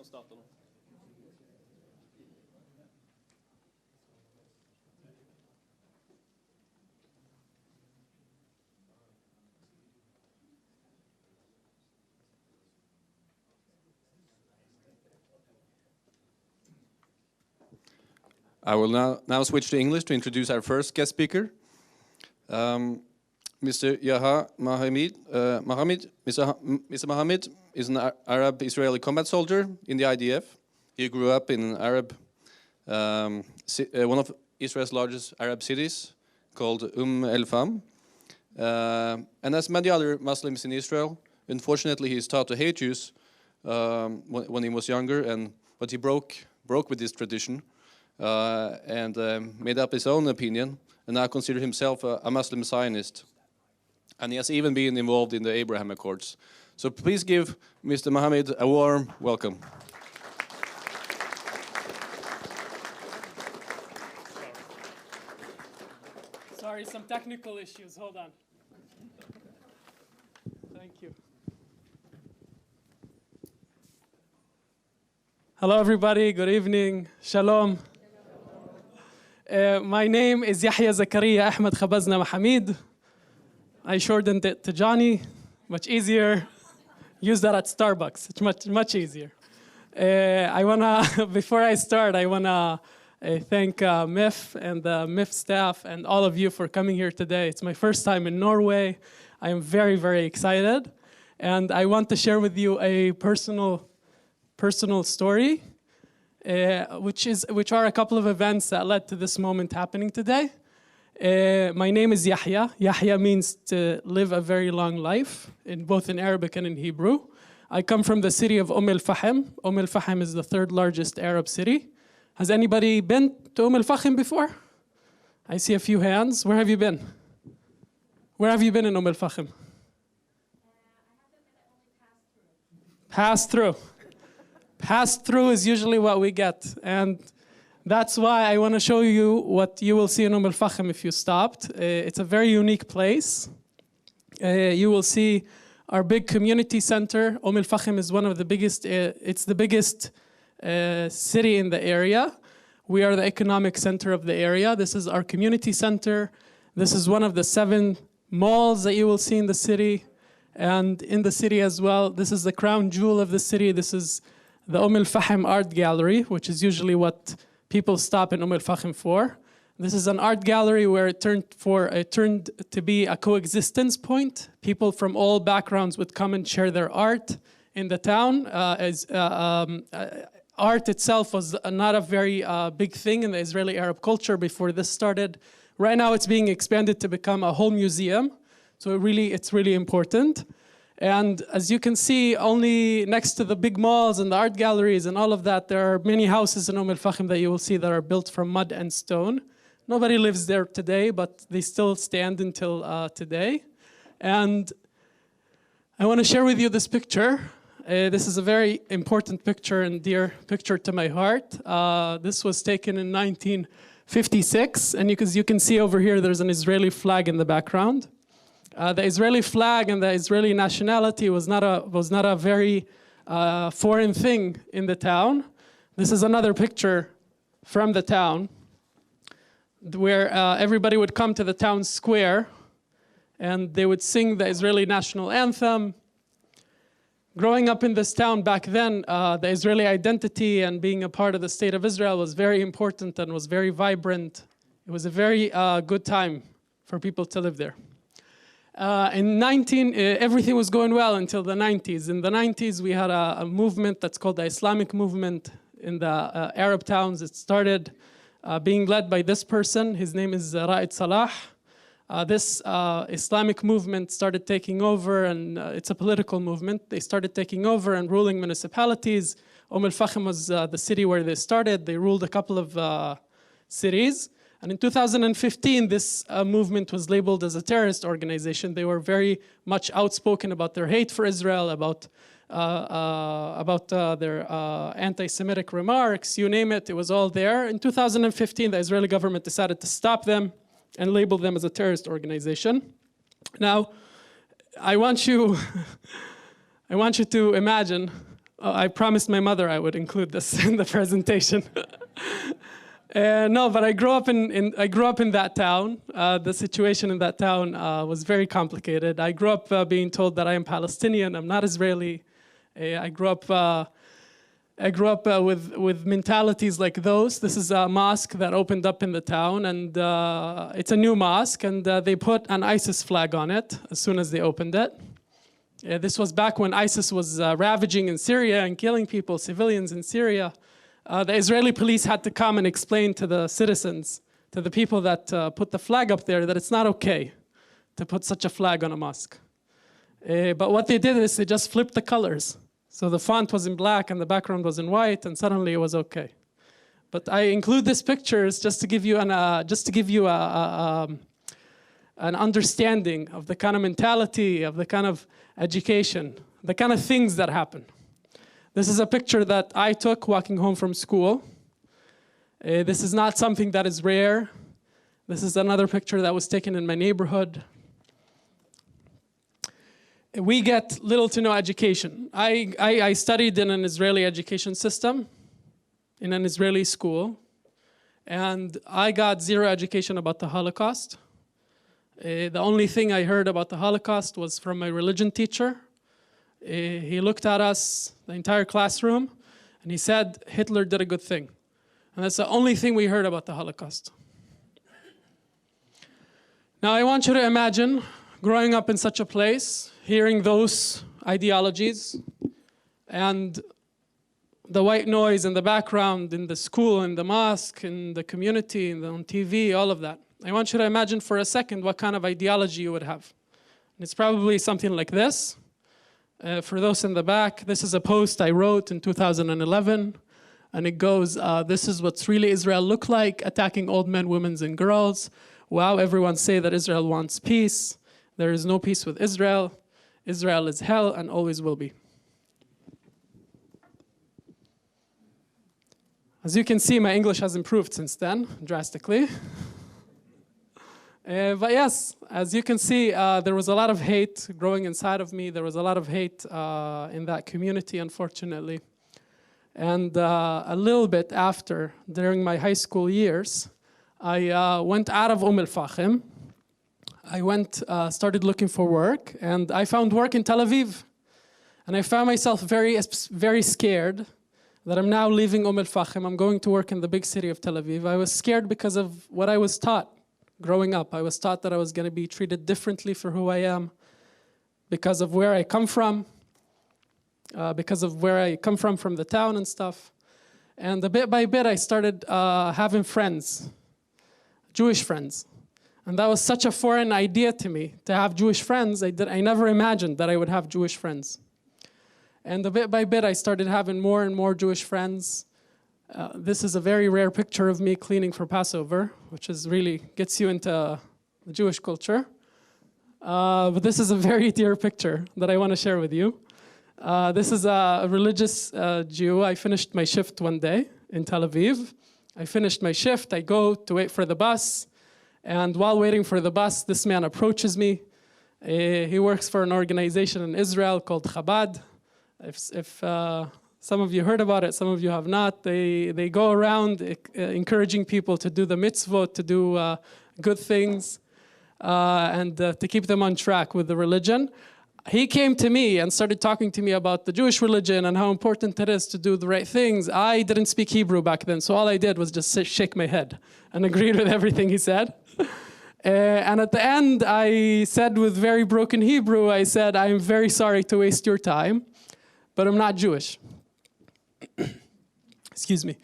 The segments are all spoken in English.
kan starta nå. I will now switch to English to introduce our first guest speaker, Mr. Yahya Mahamid. Mr. Mahamid is an Arab-Israeli combat soldier in the IDF. He grew up in an Arab, one of Israel's largest Arab cities called el-Fam. And as many other Muslims in Israel, unfortunately he's taught to hate Jews when he was younger, but he broke with this tradition. And made up his own opinion, and now considers himself a Muslim Zionist. And he has even been involved in the Abraham Accords. So please give Mr. Mahamid a warm welcome. Sorry, some technical issues. Hold on. Thank you. Hello, everybody. Good evening. Shalom. My name is Yahya Zakaria Ahmed Khabazna Mahamid. I shortened it to Johnny, much easier. Use that at Starbucks, it's much easier. Before I start, I wanna thank MIF and the MIF staff and all of you for coming here today. It's my first time in Norway. I am very, very excited. And I want to share with you a personal story. Which are a couple of events that led to this moment happening today. My name is Yahya. Yahya means to live a very long life, both in Arabic and in Hebrew. I come from the city of el-Fahim. El-Fahim is the third largest Arab city. Has anybody been to el-Fahim before? I see a few hands. Where have you been? Where have you been in el-Fahim? Passed through. Passed through is usually what we get, and that's why I want to show you what you will see in el-Fahim if you stopped. It's a very unique place. You will see our big community center. el-Fahim is one of the biggest, it's the biggest city in the area. We are the economic center of the area. This is our community center. This is one of the 7 malls that you will see in the city, and in the city as well. This is the crown jewel of the city. This is the el-Fahim Art Gallery, which is usually what people stop in el-Fahim for. This is an art gallery where it turned to be a coexistence point. People from all backgrounds would come and share their art in the town. Art itself was not a very big thing in the Israeli Arab culture before this started. Right now it's being expanded to become a whole museum. So it's really important. And as you can see, only next to the big malls and the art galleries and all of that, there are many houses in el-Fahim that you will see that are built from mud and stone. Nobody lives there today, but they still stand until today. And I want to share with you this picture. This is a very important picture and dear picture to my heart. This was taken in 1956, and you can see over here there's an Israeli flag in the background. The Israeli flag and the Israeli nationality was not a very foreign thing in the town. This is another picture from the town where everybody would come to the town square and they would sing the Israeli national anthem. Growing up in this town back then, the Israeli identity and being a part of the state of Israel was very important and was very vibrant. It was a very good time for people to live there. Everything was going well until the 90s. In the 90s, we had a movement that's called the Islamic movement in the Arab towns. It started being led by this person. His name is Ra'id Salah. This Islamic movement started taking over, and it's a political movement. They started taking over and ruling municipalities. el-Fahim was the city where they started. They ruled a couple of cities. And in 2015, this movement was labeled as a terrorist organization. They were very much outspoken about their hate for Israel, about their anti-Semitic remarks, you name it, it was all there. In 2015, the Israeli government decided to stop them and label them as a terrorist organization. Now, I want you to imagine I promised my mother I would include this in the presentation. No, but I grew up in that town. The situation in that town was very complicated. I grew up being told that I am Palestinian. I'm not Israeli. I grew up with mentalities like those. This is a mosque that opened up in the town, and it's a new mosque, and they put an ISIS flag on it as soon as they opened it. This was back when ISIS was ravaging in Syria and killing people, civilians in Syria. The Israeli police had to come and explain to the citizens, to the people that put the flag up there, that it's not okay to put such a flag on a mosque. But what they did is they just flipped the colors. So the font was in black and the background was in white, and suddenly it was okay. But I include these pictures just to give you an understanding of the kind of mentality, of the kind of education, the kind of things that happen. This is a picture that I took walking home from school. This is not something that is rare. This is another picture that was taken in my neighborhood. We get little to no education. I studied in an Israeli education system, in an Israeli school, and I got zero education about the Holocaust. The only thing I heard about the Holocaust was from my religion teacher. He looked at us, the entire classroom, and he said, Hitler did a good thing. And that's the only thing we heard about the Holocaust. Now I want you to imagine growing up in such a place, hearing those ideologies, and the white noise in the background, in the school, in the mosque, in the community, on TV, all of that. I want you to imagine for a second what kind of ideology you would have. And it's probably something like this. For those in the back, this is a post I wrote in 2011. And it goes, this is what's really Israel look like, attacking old men, women, and girls. Wow, everyone say that Israel wants peace. There is no peace with Israel. Israel is hell and always will be. As you can see, my English has improved since then, drastically. But yes, as you can see, there was a lot of hate growing inside of me. There was a lot of hate in that community, unfortunately. And a little bit after, during my high school years, I went out of al-Fahim. I started looking for work, and I found work in Tel Aviv. And I found myself very, very scared that I'm now leaving al-Fahim. I'm going to work in the big city of Tel Aviv. I was scared because of what I was taught growing up. I was taught that I was going to be treated differently for who I am because of where I come from, from the town and stuff. And bit by bit, I started having friends, Jewish friends. And that was such a foreign idea to me, to have Jewish friends. I never imagined that I would have Jewish friends. And bit by bit, I started having more and more Jewish friends. This is a very rare picture of me cleaning for Passover, which is really gets you into the Jewish culture. But this is a very dear picture that I want to share with you. This is a religious Jew. I finished my shift one day in Tel Aviv. I finished my shift. I go to wait for the bus. And while waiting for the bus, this man approaches me. He works for an organization in Israel called Chabad. If some of you heard about it, some of you have not. They go around encouraging people to do the mitzvot, to do good things, and to keep them on track with the religion. He came to me and started talking to me about the Jewish religion and how important it is to do the right things. I didn't speak Hebrew back then, so all I did was just shake my head and agreed with everything he said. And at the end, I said with very broken Hebrew, I said, I'm very sorry to waste your time, but I'm not Jewish. Excuse me.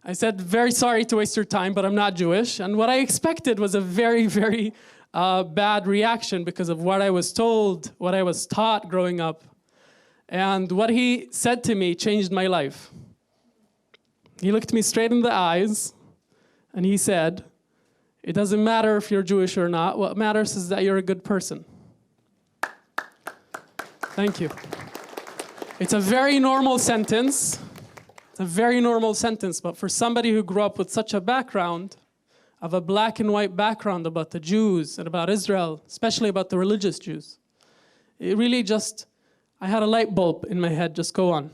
I said, very sorry to waste your time, but I'm not Jewish. And what I expected was a very, very bad reaction because of what I was told, what I was taught growing up. And what he said to me changed my life. He looked me straight in the eyes and he said, it doesn't matter if you're Jewish or not. What matters is that you're a good person. Thank you. It's a very normal sentence. It's a very normal sentence, but for somebody who grew up with such a background, of a black and white background about the Jews and about Israel, especially about the religious Jews, it really just, I had a light bulb in my head just go on.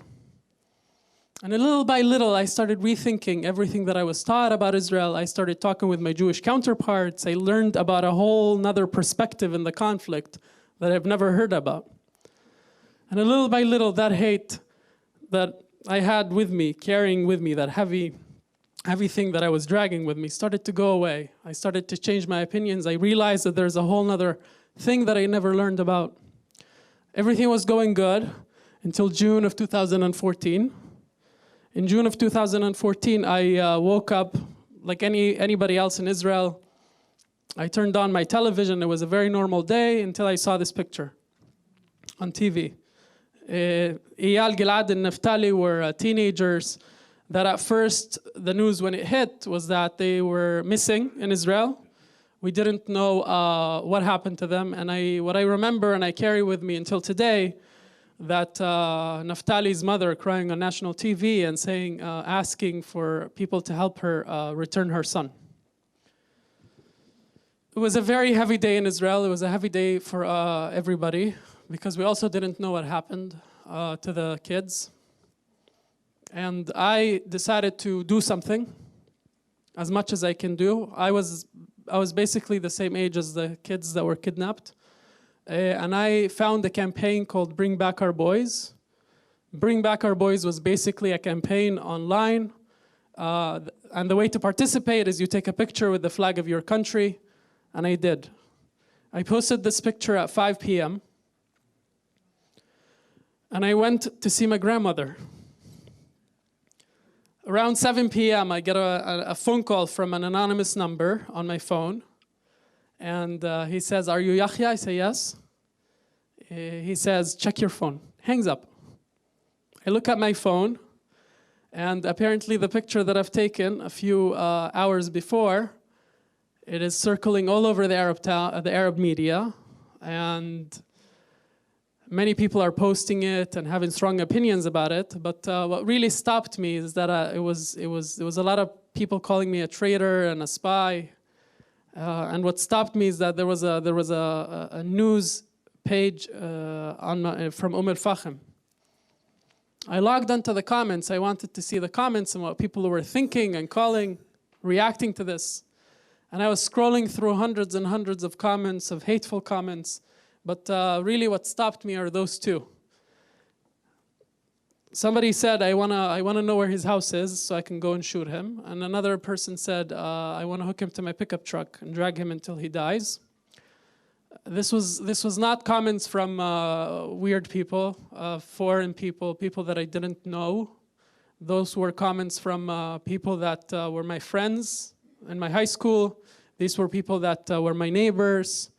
And little by little, I started rethinking everything that I was taught about Israel. I started talking with my Jewish counterparts. I learned about a whole nother perspective in the conflict that I've never heard about. And little by little, that hate that I had with me, carrying with me, that heavy thing that I was dragging with me, started to go away. I started to change my opinions. I realized that there's a whole nother thing that I never learned about. Everything was going good until June of 2014. In June of 2014, I woke up like anybody else in Israel. I turned on my television. It was a very normal day until I saw this picture on TV. Eyal, Gilad, and Naftali were teenagers that at first, the news when it hit was that they were missing in Israel. We didn't know what happened to them. And what I remember and I carry with me until today, that Naftali's mother crying on national TV and saying, asking for people to help her return her son. It was a very heavy day in Israel. It was a heavy day for everybody, because we also didn't know what happened to the kids. And I decided to do something, as much as I can do. I was basically the same age as the kids that were kidnapped. And I found a campaign called Bring Back Our Boys. Bring Back Our Boys was basically a campaign online. And the way to participate is you take a picture with the flag of your country. And I did. I posted this picture at 5 p.m. And I went to see my grandmother. Around 7 p.m., I get a phone call from an anonymous number on my phone. And he says, "Are you Yahya?" I say, "Yes." He says, "Check your phone." Hangs up. I look at my phone, and apparently the picture that I've taken a few hours before, it is circling all over the Arab media, and many people are posting it and having strong opinions about it. But what really stopped me is that it was a lot of people calling me a traitor and a spy. And what stopped me is that there was a news page from Al-Fahim. I logged onto the comments. I wanted to see the comments and what people were thinking and calling, reacting to this. And I was scrolling through hundreds and hundreds of comments, of hateful comments. But really what stopped me are those two. Somebody said, I wanna know where his house is so I can go and shoot him. And another person said, I wanna hook him to my pickup truck and drag him until he dies. This was not comments from weird people, foreign people, people that I didn't know. Those were comments from people that were my friends in my high school. These were people that were my neighbors.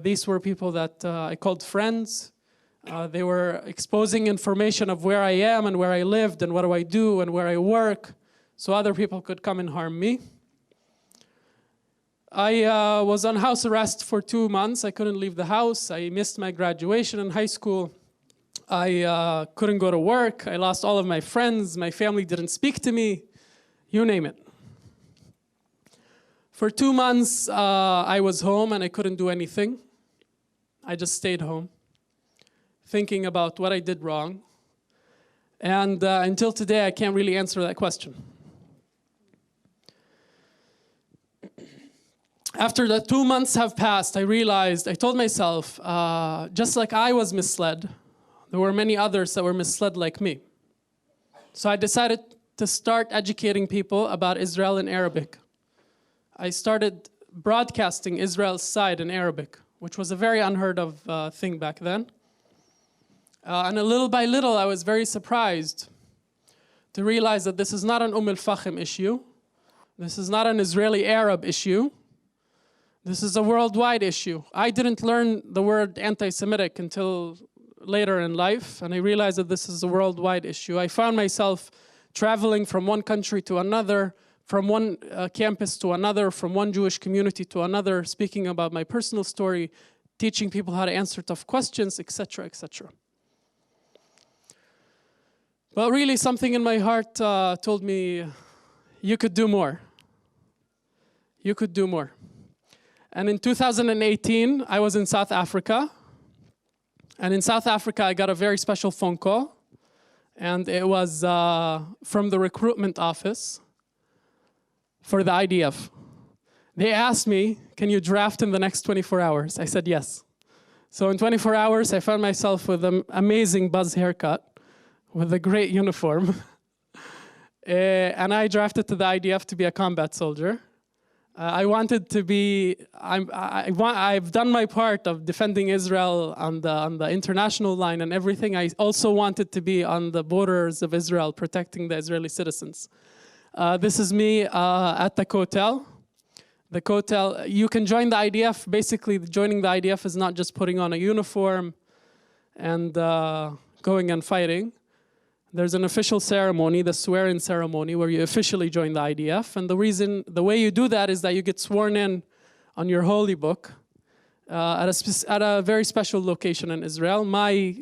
These were people that I called friends. They were exposing information of where I am and where I lived and what do I do and where I work, so other people could come and harm me. I was on house arrest for 2 months. I couldn't leave the house. I missed my graduation in high school. I couldn't go to work. I lost all of my friends. My family didn't speak to me. You name it. For 2 months, I was home and I couldn't do anything. I just stayed home, thinking about what I did wrong. And until today, I can't really answer that question. After the 2 months have passed, I realized, I told myself, just like I was misled, there were many others that were misled like me. So I decided to start educating people about Israel in Arabic. I started broadcasting Israel's side in Arabic, which was a very unheard of thing back then. And little by little, I was very surprised to realize that this is not an al-Fahim issue. This is not an Israeli-Arab issue. This is a worldwide issue. I didn't learn the word anti-Semitic until later in life, and I realized that this is a worldwide issue. I found myself traveling from one country to another, from one campus to another, from one Jewish community to another, speaking about my personal story, teaching people how to answer tough questions, etc., etc. But really, something in my heart told me, you could do more. You could do more. And in 2018, I was in South Africa. And in South Africa, I got a very special phone call. and it was from the recruitment office for the IDF. They asked me, can you draft in the next 24 hours? I said yes. So in 24 hours, I found myself with an amazing buzz haircut, with a great uniform. And I drafted to the IDF to be a combat soldier. I wanted to be, I've done my part of defending Israel on the international line and everything. I also wanted to be on the borders of Israel, protecting the Israeli citizens. This is me at the Kotel. The Kotel, you can join the IDF. Basically, joining the IDF is not just putting on a uniform and going and fighting. There's an official ceremony, the swearing ceremony, where you officially join the IDF. And the way you do that is that you get sworn in on your holy book at a very special location in Israel. My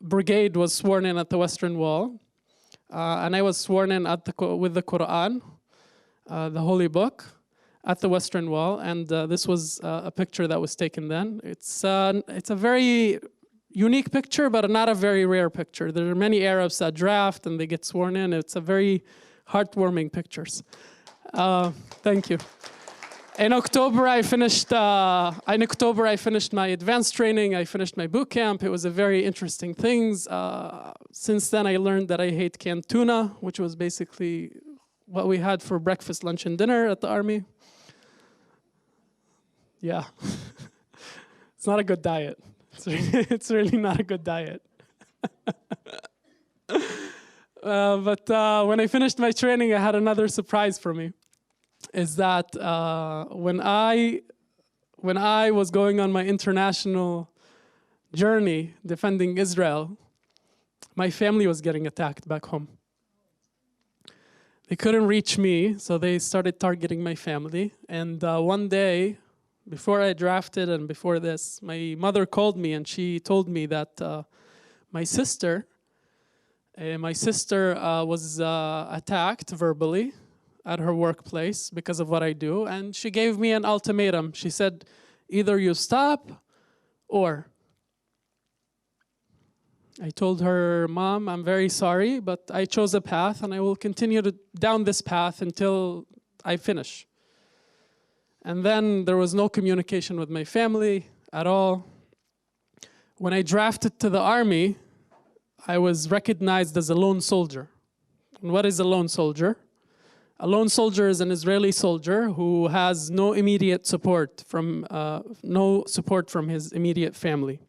brigade was sworn in at the Western Wall. And I was sworn in with the Quran, the holy book, at the Western Wall. And this was a picture that was taken then. It's a very unique picture, but not a very rare picture. There are many Arabs that draft and they get sworn in. It's a very heartwarming pictures. Thank you. In October, I finished my advanced training. I finished my boot camp. It was a very interesting things. Since then, I learned that I hate canned tuna, which was basically what we had for breakfast, lunch, and dinner at the army. Yeah, it's not a good diet. It's really not a good diet. But when I finished my training, I had another surprise for me. Is that when I was going on my international journey defending Israel, my family was getting attacked back home. They couldn't reach me, so they started targeting my family. And one day, before I drafted and before this, my mother called me and she told me that my sister was attacked verbally at her workplace because of what I do, and she gave me an ultimatum. She said, either you stop or. I told her, Mom, I'm very sorry, but I chose a path and I will continue down this path until I finish. And then there was no communication with my family at all. When I drafted to the army, I was recognized as a lone soldier. And what is a lone soldier? A lone soldier is an Israeli soldier who has no immediate support from his immediate family.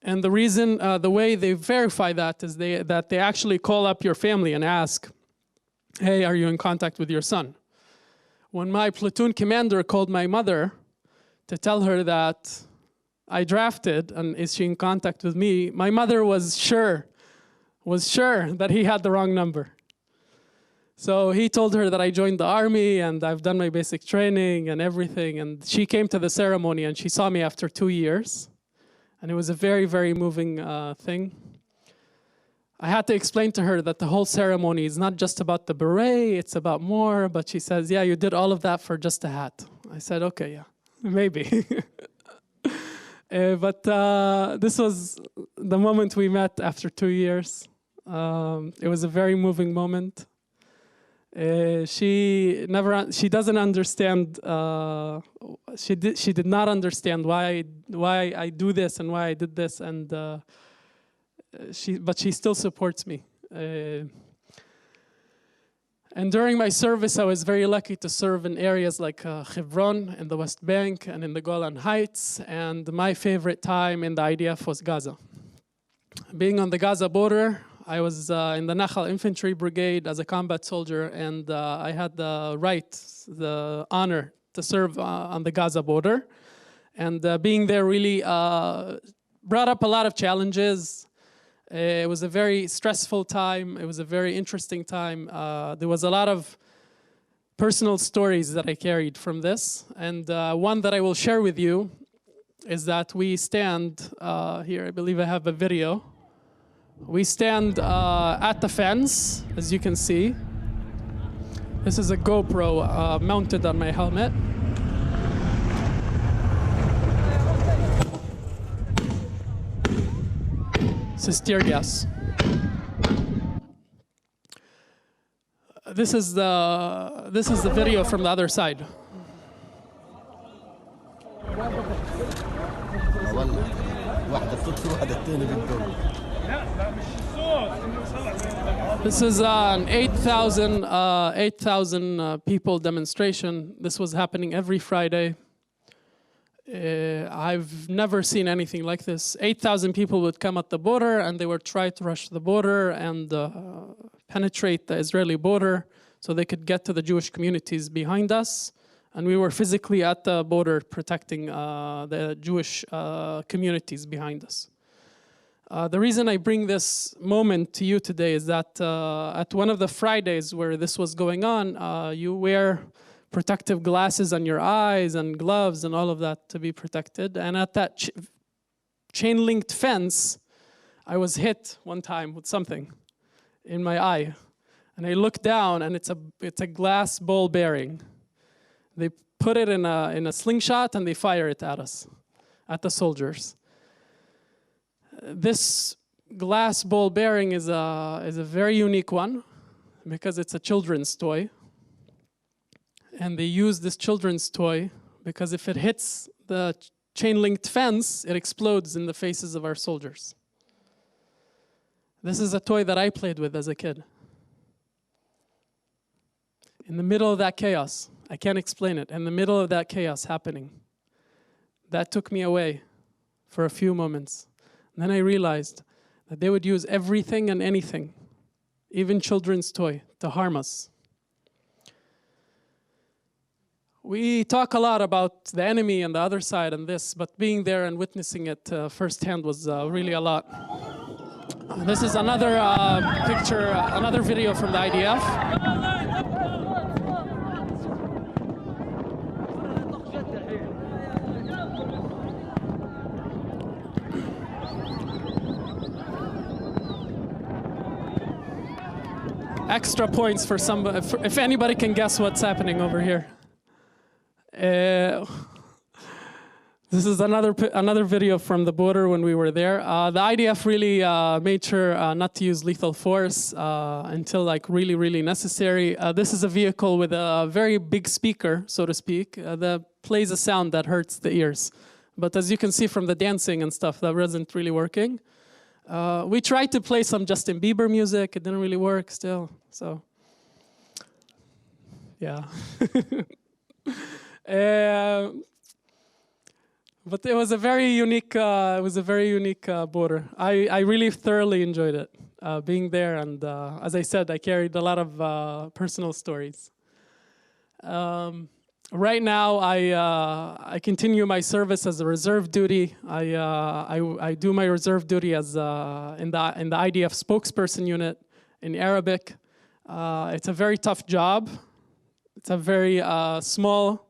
And the reason, the way they verify that is that they actually call up your family and ask, hey, are you in contact with your son? When my platoon commander called my mother to tell her that I drafted and is she in contact with me, my mother was sure that he had the wrong number. So he told her that I joined the army and I've done my basic training and everything. And she came to the ceremony and she saw me after 2 years. And it was a very, very moving thing. I had to explain to her that the whole ceremony is not just about the beret, it's about more. But she says, yeah, you did all of that for just a hat. I said, okay, yeah, maybe. But this was the moment we met after 2 years. It was a very moving moment. She doesn't understand. She did not understand why I do this and why I did this, and but she still supports me. And during my service, I was very lucky to serve in areas like Hebron in the West Bank and in the Golan Heights. And my favorite time in the IDF was Gaza. Being on the Gaza border, I was in the Nahal Infantry Brigade as a combat soldier, and I had the honor to serve on the Gaza border. And being there really brought up a lot of challenges. It was a very stressful time. It was a very interesting time. There was a lot of personal stories that I carried from this. And one that I will share with you is that we stand here. I believe I have a video. We stand at the fence, as you can see. This is a GoPro mounted on my helmet. This is tear gas. This is the video from the other side. This is an 8,000 people demonstration. This was happening every Friday. I've never seen anything like this. 8,000 people would come at the border and they would try to rush the border and penetrate the Israeli border so they could get to the Jewish communities behind us. And we were physically at the border protecting the Jewish communities behind us. The reason I bring this moment to you today is that at one of the Fridays where this was going on, you wear protective glasses on your eyes and gloves and all of that to be protected. And at that chain-linked fence, I was hit one time with something in my eye. And I looked down and it's a glass ball bearing. They put it in a slingshot and they fire it at us, at the soldiers. This glass ball bearing is a very unique one because it's a children's toy. And they use this children's toy because if it hits the chain-linked fence, it explodes in the faces of our soldiers. This is a toy that I played with as a kid. In the middle of that chaos, I can't explain it, in the middle of that chaos happening, that took me away for a few moments. And then I realized that they would use everything and anything, even children's toy, to harm us. We talk a lot about the enemy and the other side and this, but being there and witnessing it firsthand was really a lot. This is another picture, another video from the IDF. Extra points for somebody, if anybody can guess what's happening over here. This is another video from the border when we were there. The IDF really made sure not to use lethal force until like really necessary. This is a vehicle with a very big speaker, so to speak, that plays a sound that hurts the ears. But as you can see from the dancing and stuff, that wasn't really working. We tried to play some Justin Bieber music. It didn't really work still. So, yeah. But it was a very unique. Border. I really thoroughly enjoyed it, being there, and as I said, I carried a lot of personal stories. Right now, I continue my service as a reserve duty. I do my reserve duty as in the IDF spokesperson unit in Arabic. It's a very tough job. It's a very small.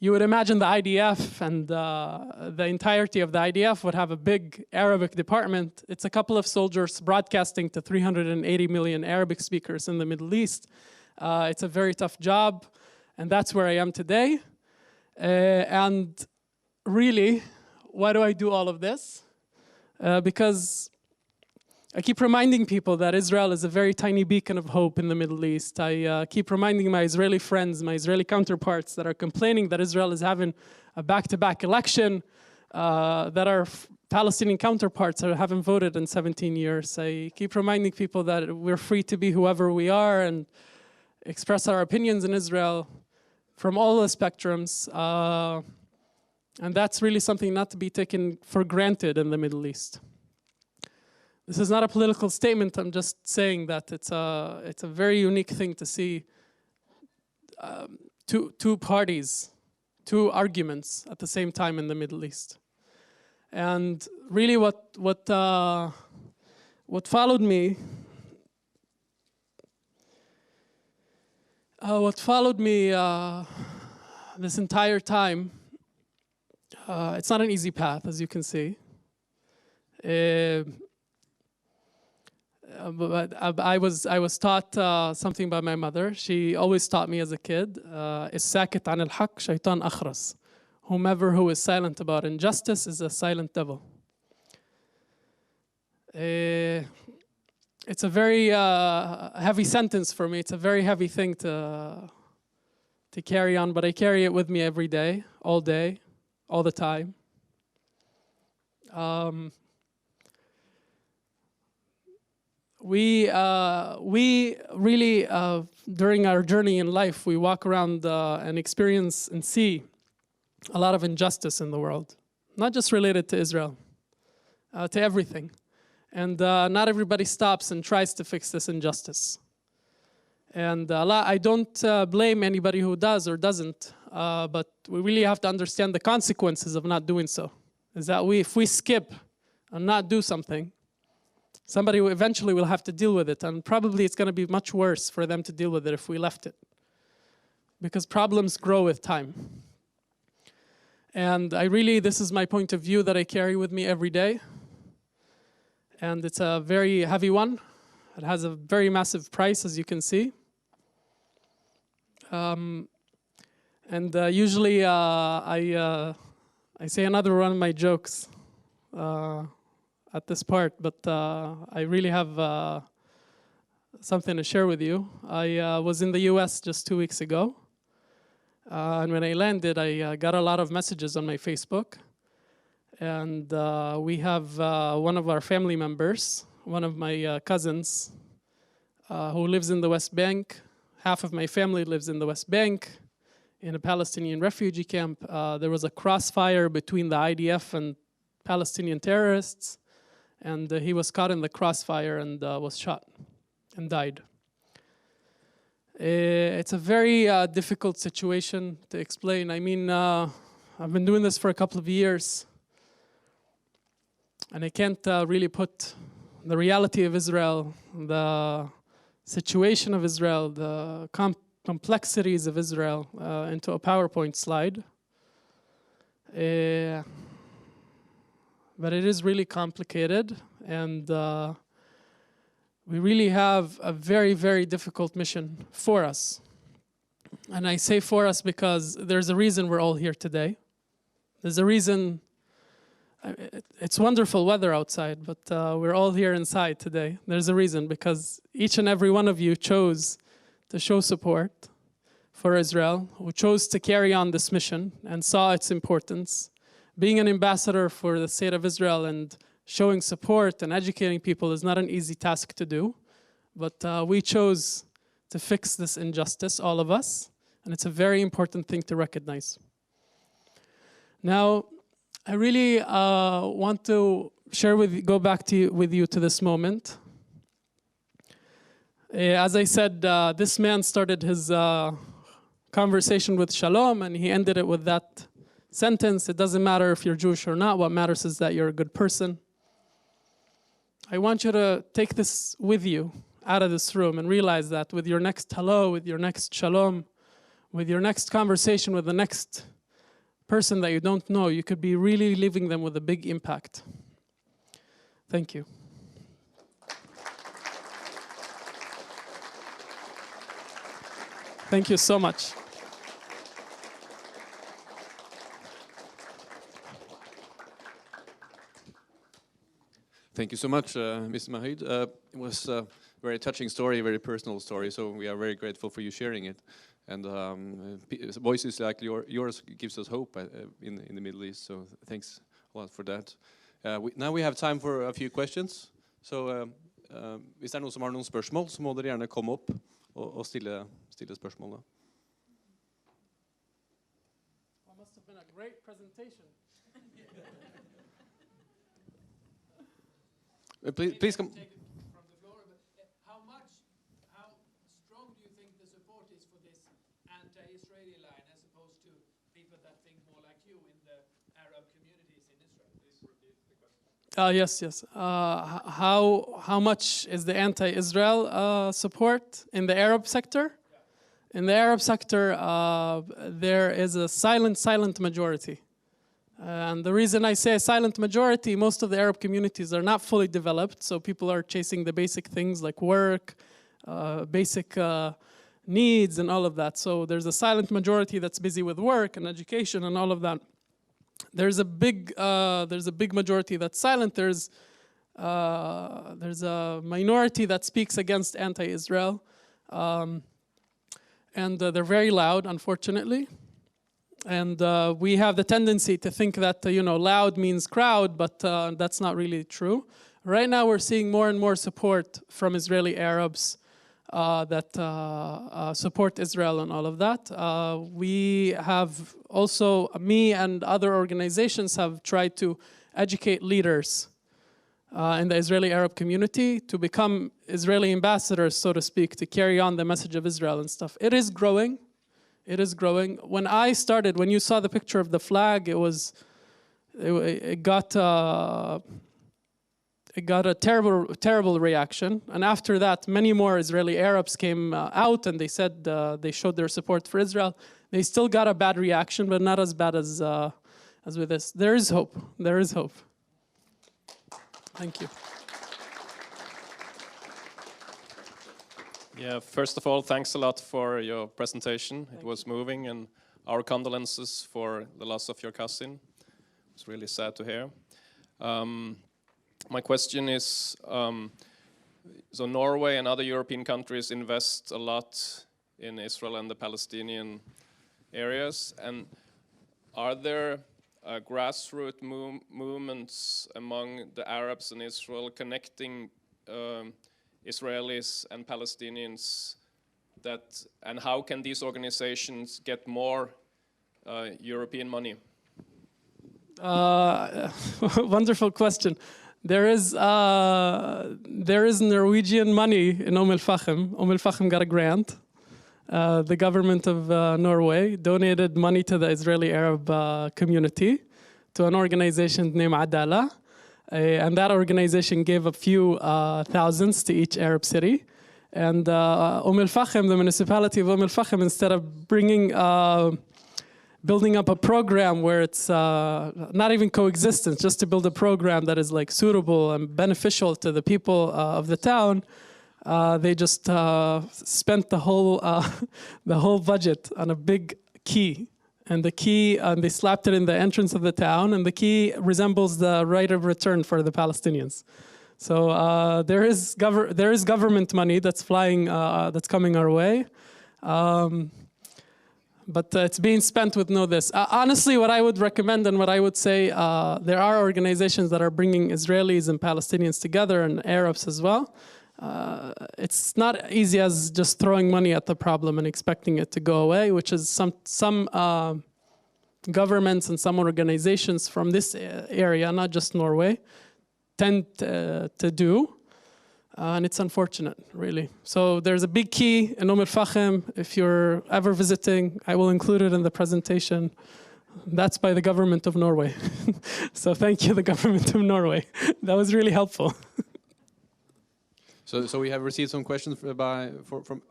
You would imagine the IDF and the entirety of the IDF would have a big Arabic department. It's a couple of soldiers broadcasting to 380 million Arabic speakers in the Middle East. It's a very tough job, and that's where I am today. And really, why do I do all of this? Because I keep reminding people that Israel is a very tiny beacon of hope in the Middle East. I keep reminding my Israeli friends, my Israeli counterparts that are complaining that Israel is having a back-to-back election, that our Palestinian counterparts haven't voted in 17 years. I keep reminding people that we're free to be whoever we are and express our opinions in Israel from all the spectrums. And that's really something not to be taken for granted in the Middle East. This is not a political statement. I'm just saying that it's a very unique thing to see two parties, two arguments at the same time in the Middle East. And really, what followed me, this entire time, it's not an easy path, as you can see. But I was taught something by my mother. She always taught me as a kid, الساكت عن الحق شيطان أخرس. Whomever who is silent about injustice is a silent devil. It's a very heavy sentence for me. It's a very heavy thing to carry on, but I carry it with me every day, all the time. We really, during our journey in life, we walk around and experience and see a lot of injustice in the world, not just related to Israel, to everything. And not everybody stops and tries to fix this injustice. And I don't blame anybody who does or doesn't, but we really have to understand the consequences of not doing so. Is that if we skip and not do something, somebody eventually will have to deal with it, and probably it's going to be much worse for them to deal with it if we left it. Because problems grow with time. And this is my point of view that I carry with me every day. And it's a very heavy one. It has a very massive price, as you can see. Usually I say another one of my jokes at this part, but I really have something to share with you. I was in the US just 2 weeks ago. And when I landed, I got a lot of messages on my Facebook. And we have one of our family members, one of my cousins, who lives in the West Bank. Half of my family lives in the West Bank, in a Palestinian refugee camp. There was a crossfire between the IDF and Palestinian terrorists, and he was caught in the crossfire and was shot and died. It's a very difficult situation to explain. I mean, I've been doing this for a couple of years, and I can't really put the reality of Israel, the situation of Israel, the complexities of Israel into a PowerPoint slide. But it is really complicated, and we really have a very, very difficult mission for us. And I say for us because there's a reason we're all here today. There's a reason. It's wonderful weather outside, but we're all here inside today. There's a reason, because each and every one of you chose to show support for Israel, who chose to carry on this mission and saw its importance. Being an ambassador for the state of Israel and showing support and educating people is not an easy task to do, but we chose to fix this injustice, all of us, and it's a very important thing to recognize. Now, I really want to share go back with you to this moment. As I said, this man started his conversation with shalom, and he ended it with that sentence: it doesn't matter if you're Jewish or not, what matters is that you're a good person. I want you to take this with you out of this room and realize that with your next hello, with your next shalom, with your next conversation with the next person that you don't know, you could be really leaving them with a big impact. Thank you. Thank you so much. Thank you so much, Mr. Mahamid. It was a very touching story, a very personal story, so we are very grateful for you sharing it. And voices like yours gives us hope in the Middle East, so thanks a lot for that. Now we have time for a few questions. So hvis det noen som har noen spørsmål, så må dere gjerne komme opp og stille spørsmål. That must have been a great presentation. Please come. Take it from the floor, but how strong do you think the support is for this anti-Israeli line as opposed to people that think more like you in the Arab communities in Israel? Please repeat the question. Yes. How much is the anti-Israel support in the Arab sector? Yeah. In the Arab sector, there is a silent majority. And the reason I say a silent majority, most of the Arab communities are not fully developed, so people are chasing the basic things like work, basic needs and all of that. So there's a silent majority that's busy with work and education and all of that. There's a big majority that's silent. There's There's a minority that speaks against anti-Israel. And they're very loud, unfortunately. And we have the tendency to think that, loud means crowd, but that's not really true. Right now, we're seeing more and more support from Israeli Arabs that support Israel and all of that. We have also, me and other organizations have tried to educate leaders in the Israeli Arab community to become Israeli ambassadors, so to speak, to carry on the message of Israel and stuff. It is growing. It is growing. When I started, when you saw the picture of the flag, it got a terrible reaction. And after that, many more Israeli Arabs came out and they said they showed their support for Israel. They still got a bad reaction, but not as bad as with this. There is hope. There is hope. Thank you. Yeah, first of all, thanks a lot for your presentation. It was moving, and our condolences for the loss of your cousin. It's really sad to hear. My question is, so Norway and other European countries invest a lot in Israel and the Palestinian areas, and are there grassroots movements among the Arabs in Israel connecting Israelis and Palestinians, and how can these organizations get more European money? Wonderful question. There is Norwegian money in Al-Fahim. Al-Fahim got a grant. The government of Norway donated money to the Israeli Arab community, to an organization named Adala. And that organization gave a few thousands to each Arab city. And Al-Fahim, the municipality of Al-Fahim, instead of building up a program where it's not even coexistence, just to build a program that is like suitable and beneficial to the people of the town, they just spent the whole budget on a big key. And the key, they slapped it in the entrance of the town, and the key resembles the right of return for the Palestinians. So there is government money that's flying, that's coming our way. But it's being spent with this. Honestly, what I would recommend and what I would say, there are organizations that are bringing Israelis and Palestinians together, and Arabs as well. It's not easy as just throwing money at the problem and expecting it to go away, which is some governments and some organizations from this area, not just Norway, tend to do. And it's unfortunate, really. So there's a big key in Al-Fahim. If you're ever visiting, I will include it in the presentation. That's by the government of Norway. So thank you, the government of Norway. That was really helpful. So we have received some questions from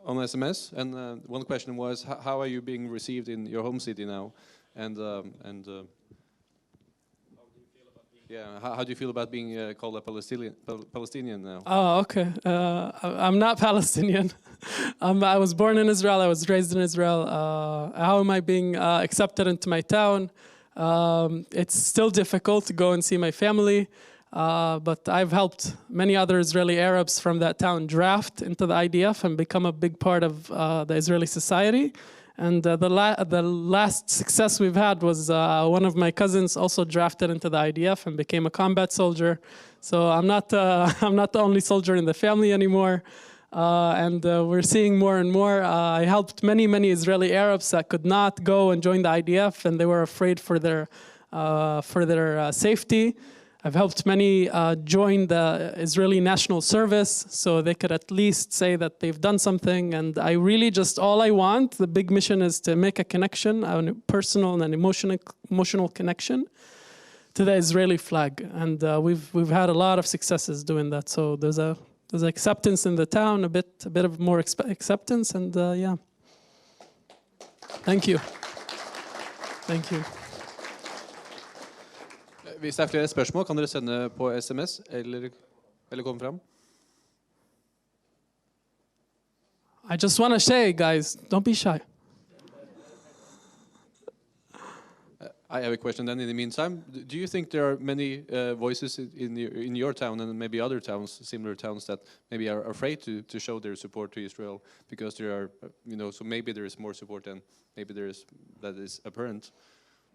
on SMS, and one question was, how are you being received in your home city now? And how do you feel about being called a Palestinian now? Oh, okay. I'm not Palestinian. I was born in Israel. I was raised in Israel. How am I being accepted into my town? It's still difficult to go and see my family. But I've helped many other Israeli Arabs from that town draft into the IDF and become a big part of the Israeli society. And the last success we've had was one of my cousins also drafted into the IDF and became a combat soldier. So I'm not the only soldier in the family anymore. And we're seeing more and more. I helped many Israeli Arabs that could not go and join the IDF, and they were afraid for their safety. I've helped many join the Israeli National Service so they could at least say that they've done something. And I really all I want, the big mission is to make a connection, a personal and emotional connection to the Israeli flag. And we've had a lot of successes doing that. So there's acceptance in the town, a bit of more acceptance, and yeah. Thank you. Thank you. Hvis det flere spørsmål, kan dere sende på SMS eller komme frem. I just want to say, guys, don't be shy. I have a question then in the meantime. Do you think there are many voices in your town and maybe other towns, similar towns, that maybe are afraid to show their support to Israel because there are, so maybe there is more support than maybe there is that is apparent?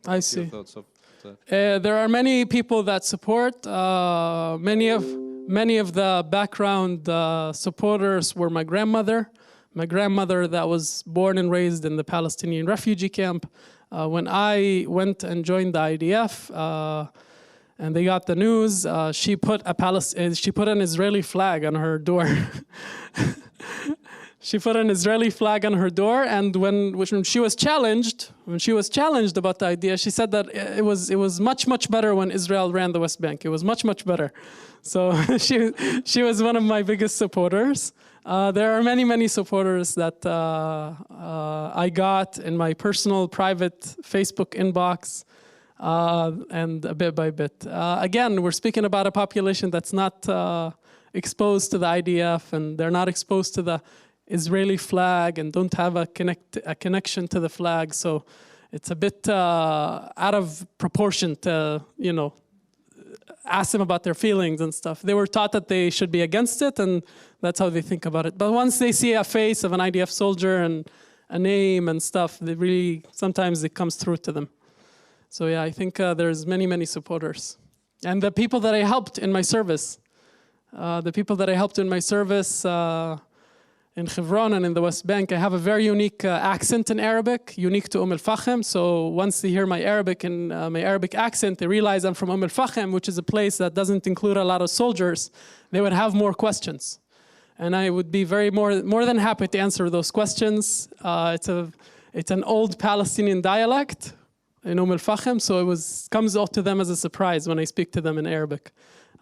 I see. Your thoughts of that? There are many people that support. Many of the background supporters were my grandmother. My grandmother that was born and raised in the Palestinian refugee camp. When I went and joined the IDF, and they got the news, she put an Israeli flag on her door. She put an Israeli flag on her door, and when she was challenged about the idea, she said that it was much better when Israel ran the West Bank. It was much better. So she was one of my biggest supporters. There are many supporters that I got in my personal private Facebook inbox, and bit by bit. Again, we're speaking about a population that's not exposed to the IDF, and they're not exposed to the Israeli flag and don't have a connection to the flag. So it's a bit out of proportion to, ask them about their feelings and stuff. They were taught that they should be against it, and that's how they think about it. But once they see a face of an IDF soldier and a name and stuff, sometimes it comes through to them. So yeah, I think there's many supporters. And the people that I helped in my service, in Hebron and in the West Bank, I have a very unique accent in Arabic, unique to Al-Fahim. So once they hear my Arabic and my Arabic accent, they realize I'm from Al-Fahim, which is a place that doesn't include a lot of soldiers. They would have more questions. And I would be more than happy to answer those questions. It's an old Palestinian dialect in Al-Fahim, so it comes out to them as a surprise when I speak to them in Arabic.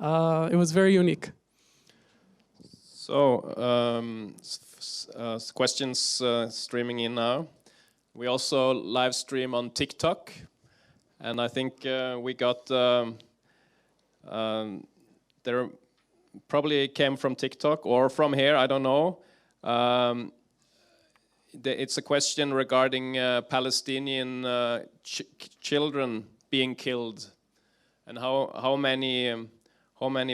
It was very unique. So, questions streaming in now. We also live stream on TikTok, and I think we got, there probably came from TikTok or from here, I don't know. It's a question regarding Palestinian children being killed, and how many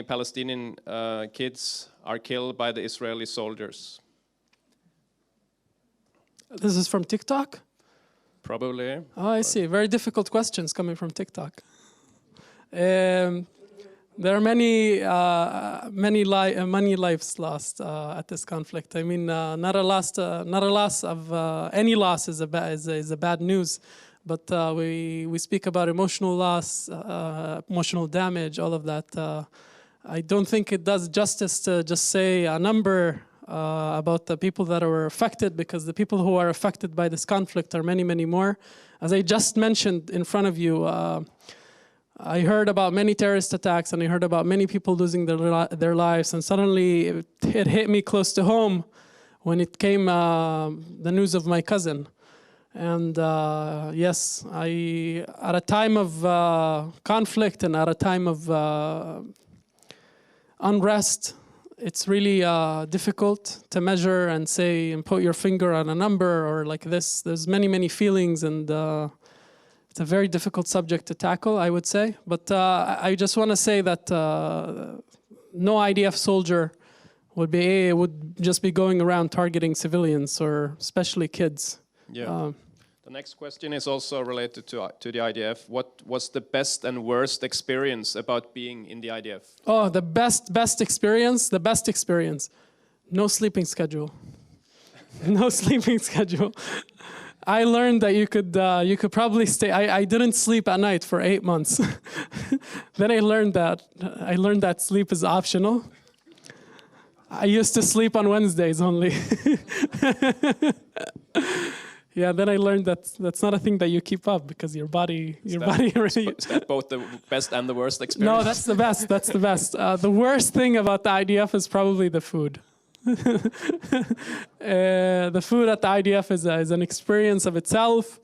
Palestinian kids are killed by the Israeli soldiers. This is from TikTok? Probably. Oh, I see. Very difficult questions coming from TikTok. There are many lives lost at this conflict. I mean, not a loss of any loss is a bad news, but we speak about emotional loss, emotional damage, all of that. I don't think it does justice to just say a number about the people that were affected, because the people who are affected by this conflict are many more. As I just mentioned in front of you, I heard about many terrorist attacks, and I heard about many people losing their lives, and suddenly it hit me close to home when it came the news of my cousin. And yes, at a time of conflict and at a time of unrest, it's really difficult to measure and say and put your finger on a number or like this. There's many feelings, and it's a very difficult subject to tackle, I would say. But I just want to say that no IDF soldier would just be going around targeting civilians, or especially kids. Yeah. The next question is also related to the IDF. What was the best and worst experience about being in the IDF? Oh, the best experience. No sleeping schedule. No sleeping schedule. I learned that you could probably stay. I didn't sleep at night for 8 months. Then I learned that sleep is optional. I used to sleep on Wednesdays only. Yeah, then I learned that that's not a thing that you keep up, because your body really... Is that both the best and the worst experience? No, that's the best. That's the best. The worst thing about the IDF is probably the food. The food at the IDF is an experience of itself.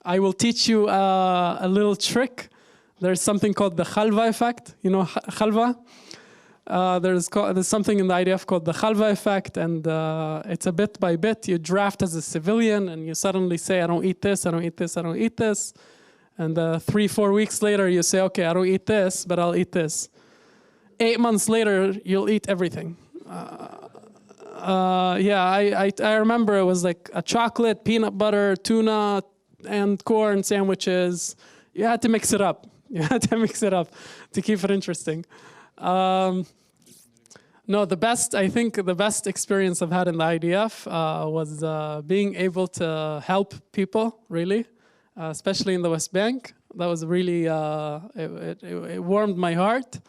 I will teach you a little trick. There's something called the khalva effect. You know khalva? There's something in the IDF called the khalva effect, and it's a bit by bit. You draft as a civilian, and you suddenly say, I don't eat this, I don't eat this, I don't eat this. And 3-4 weeks later, you say, okay, I don't eat this, but I'll eat this. 8 months later, you'll eat everything. Yeah, I remember it was like a chocolate, peanut butter, tuna, and corn sandwiches. You had to mix it up. You had to mix it up to keep it interesting. No, I think the best experience I've had in the IDF was being able to help people, really, especially in the West Bank. That was really, it warmed my heart.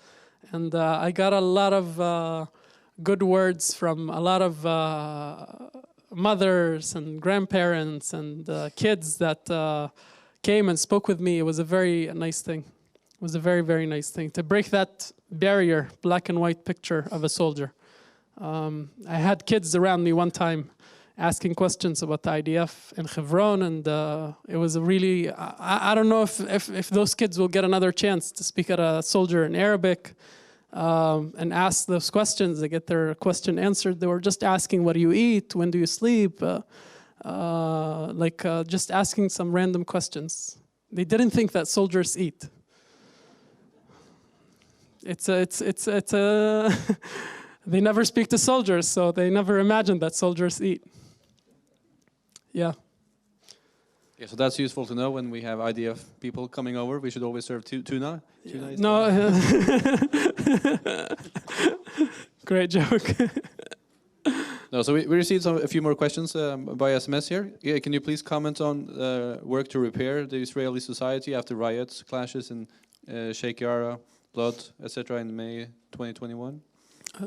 And I got a lot of good words from a lot of mothers and grandparents and kids that came and spoke with me. It was a very nice thing. It was a very, very nice thing to break that barrier, black and white picture of a soldier. I had kids around me one time asking questions about the IDF in Hebron, and it was a really, I don't know if those kids will get another chance to speak at a soldier in Arabic and ask those questions. They get their question answered. They were just asking, what do you eat? When do you sleep? Just asking some random questions. They didn't think that soldiers eat. It's a they never speak to soldiers, so they never imagined that soldiers eat. Yeah. Yeah, so that's useful to know when we have IDF people coming over. We should always serve tuna. Yeah. No. Great joke. No, so we received a few more questions by SMS here. Yeah, can you please comment on work to repair the Israeli society after riots, clashes in Sheikh Jarrah, blood, etc. in May 2021?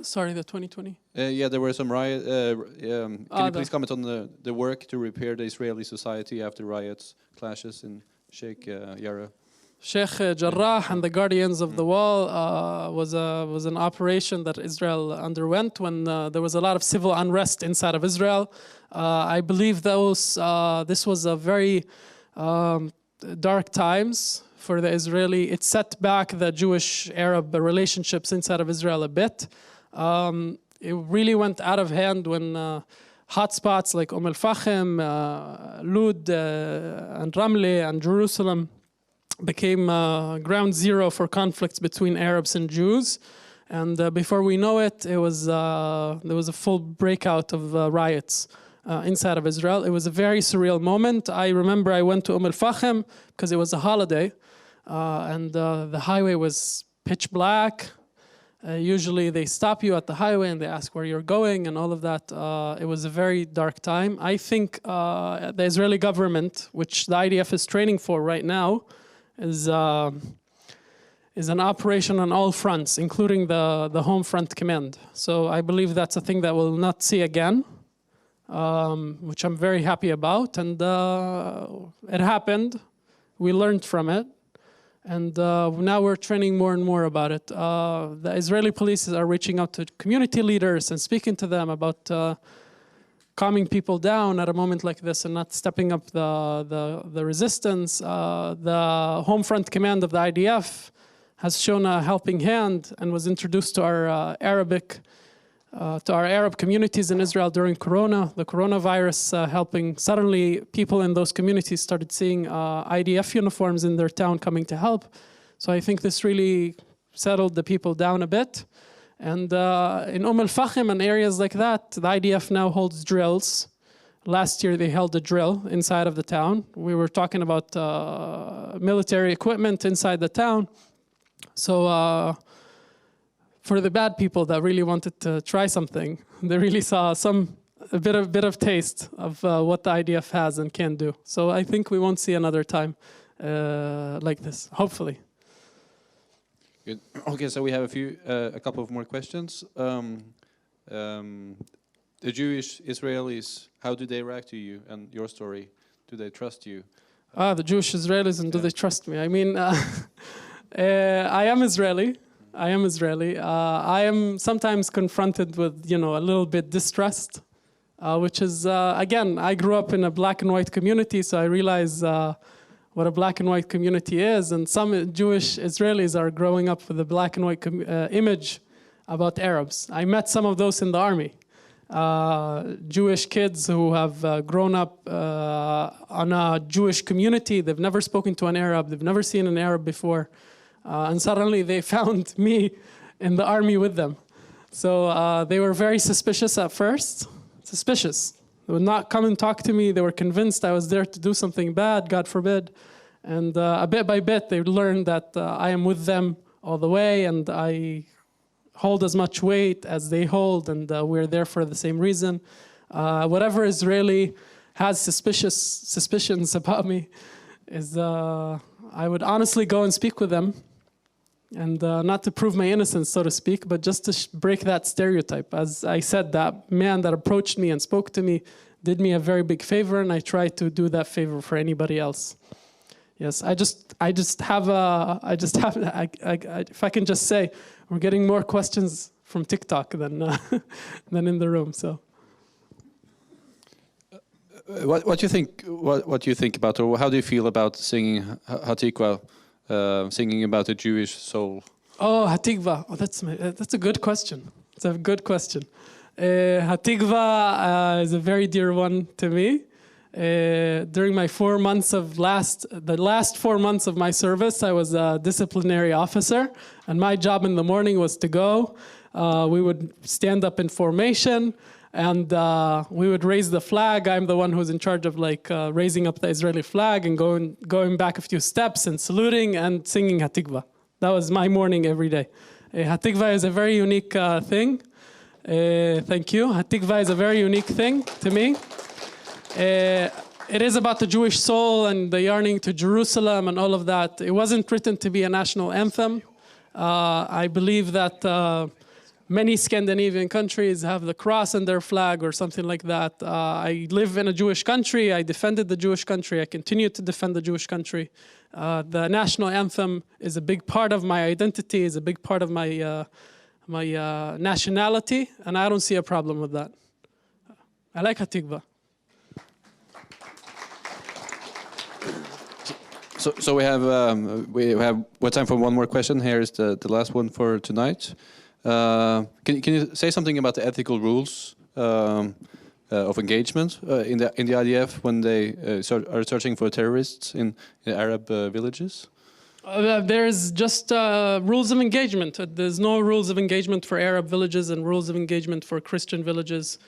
Sorry, the 2020? Yeah, there were some riots. Can you please comment on the work to repair the Israeli society after riots, clashes in Sheikh Jarrah? Sheikh Jarrah and the Guardians of the Wall was an operation that Israel underwent when there was a lot of civil unrest inside of Israel. I believe this was a very dark times for the Israeli. It set back the Jewish-Arab relationships inside of Israel a bit. It really went out of hand when hotspots like Al-Fahim, Lud, and Ramle and Jerusalem became ground zero for conflicts between Arabs and Jews. And before we know it, there was a full breakout of riots inside of Israel. It was a very surreal moment. I remember I went to Al-Fahim because it was a holiday, and the highway was pitch black. Usually they stop you at the highway and they ask where you're going and all of that. It was a very dark time. I think the Israeli government, which the IDF is training for right now, is an operation on all fronts, including the home front command. So I believe that's a thing that we'll not see again, which I'm very happy about. And it happened. We learned from it. And now we're training more and more about it. The Israeli police are reaching out to community leaders and speaking to them about calming people down at a moment like this and not stepping up the resistance. The home front command of the IDF has shown a helping hand and was introduced to our Arab communities in Israel during Corona. The coronavirus helping. Suddenly, people in those communities started seeing IDF uniforms in their town coming to help. So I think this really settled the people down a bit. And in Al-Fahim and areas like that, the IDF now holds drills. Last year, they held a drill inside of the town. We were talking about military equipment inside the town. So for the bad people that really wanted to try something, they really saw a bit of taste of what the IDF has and can do. So I think we won't see another time like this, hopefully. Good. Okay, so we have a couple of more questions. The Jewish Israelis, how do they react to you and your story? Do they trust you? The Jewish Israelis, and do they trust me? I mean, I am Israeli. I am sometimes confronted with, a little bit distrust, which is, again, I grew up in a black and white community, so I realize what a black and white community is. And some Jewish Israelis are growing up with a black and white image about Arabs. I met some of those in the army. Jewish kids who have grown up on a Jewish community. They've never spoken to an Arab. They've never seen an Arab before. And suddenly they found me in the army with them. So they were very suspicious at first. Suspicious. They would not come and talk to me. They were convinced I was there to do something bad, God forbid. And a bit by bit, they learned that I am with them all the way, and I hold as much weight as they hold, and we're there for the same reason. Whatever Israeli has suspicions about me is I would honestly go and speak with them, and not to prove my innocence, so to speak, but just to break that stereotype. As I said, that man that approached me and spoke to me did me a very big favor, and I try to do that favor for anybody else. Yes, if I can just say, we're getting more questions from TikTok than than in the room. So, what do you think? What do you think about, or how do you feel about singing Hatikva, singing about the Jewish soul? Oh, Hatikva. Oh, that's a good question. It's a good question. Hatikva is a very dear one to me. During my the last 4 months of my service, I was a disciplinary officer, and my job in the morning was to go. We would stand up in formation, and we would raise the flag. I'm the one who's in charge of raising up the Israeli flag and going back a few steps and saluting and singing Hatikva. That was my morning every day. Hatikva is a very unique thing. Thank you. Hatikva is a very unique thing to me. It is about the Jewish soul and the yearning to Jerusalem and all of that. It wasn't written to be a national anthem. I believe that many Scandinavian countries have the cross in their flag or something like that. I live in a Jewish country. I defended the Jewish country. I continue to defend the Jewish country. The national anthem is a big part of my identity, is a big part of my nationality, and I don't see a problem with that. I like Hatikva. So we have time for one more question. Here is the last one for tonight. Can you say something about the ethical rules of engagement in the IDF when they are searching for terrorists in Arab villages? There's just rules of engagement. There's no rules of engagement for Arab villages and rules of engagement for Christian villages.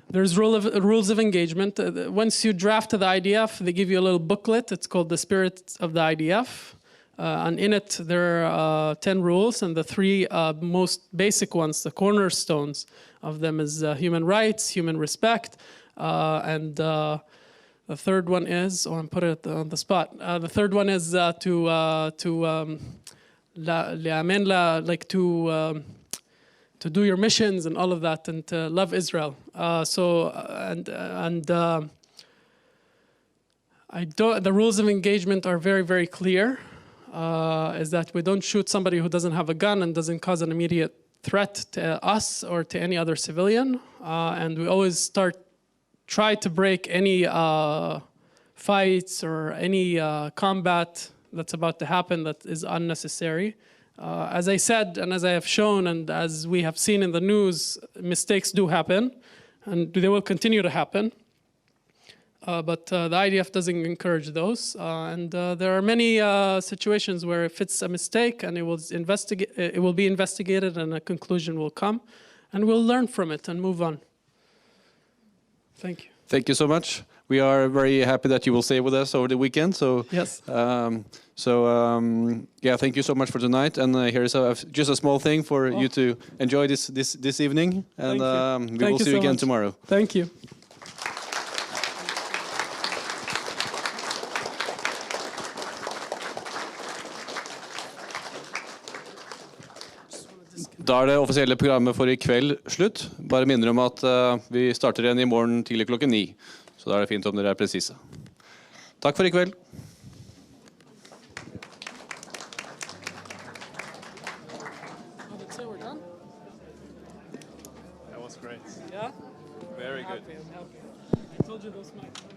There's rules of engagement. Once you draft to the IDF, they give you a little booklet. It's called The Spirit of the IDF. And in it, there are 10 rules. And the three most basic ones, the cornerstones of them is human rights, human respect, and the third one is, I'm put it on the spot. The third one is to do your missions and all of that, and to love Israel. The rules of engagement are very, very clear. Is that we don't shoot somebody who doesn't have a gun and doesn't cause an immediate threat to us or to any other civilian. And we always try to break any fights or any combat that's about to happen that is unnecessary. As I said, and as I have shown, and as we have seen in the news, mistakes do happen, and they will continue to happen. But the IDF doesn't encourage those. And there are many situations where if it's a mistake and it will be investigated and a conclusion will come, and we'll learn from it and move on. Thank you. Thank you so much. We are very happy that you will stay with us over the weekend. So yes. Yeah, thank you so much for tonight. And here's just a small thing for you to enjoy this evening. And we will see you again tomorrow. Thank you. Da er det offisielle programmet for i kveld slutt. Bare minner om at vi starter igjen i morgen tidlig klokken 9. Så da er det fint om dere er presise. Takk for i kveld. That was great. Yeah? Very good. I'm happy. I told you those mics.